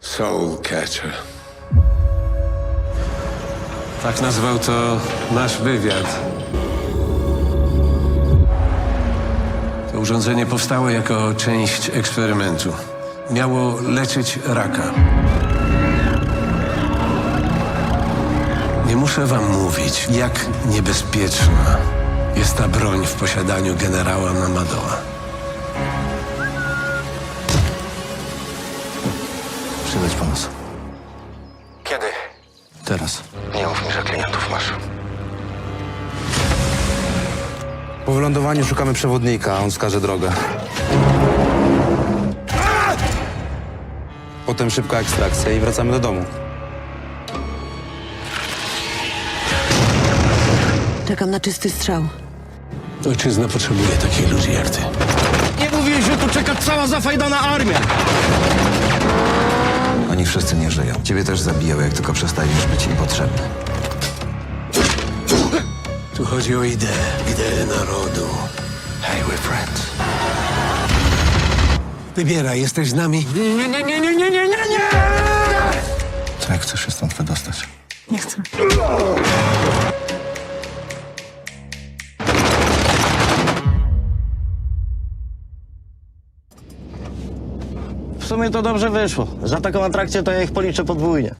Soul Catcher. Tak nazwał to nasz wywiad. To urządzenie powstało jako część eksperymentu. Miało leczyć raka. Nie muszę wam mówić, jak niebezpieczna jest ta broń w posiadaniu generała Namadoa. Przydać po nas. Kiedy? Teraz. Nie mów mi, że klientów masz. Po wylądowaniu szukamy przewodnika, a on wskaże drogę. Potem szybka ekstrakcja i wracamy do domu. Czekam na czysty strzał. Ojczyzna potrzebuje takich ludzi jak ty. Nie mówiłeś, że tu czeka cała zafajdana armia. Oni wszyscy nie żyją. Ciebie też zabiją, jak tylko przestaniesz być im potrzebny. Tu chodzi o ideę narodu. Hey, we're friends. Wybieraj, jesteś z nami? To jak chcesz się stąd wydostać? Nie chcę. W sumie to dobrze wyszło. Za taką atrakcję to ja ich policzę podwójnie.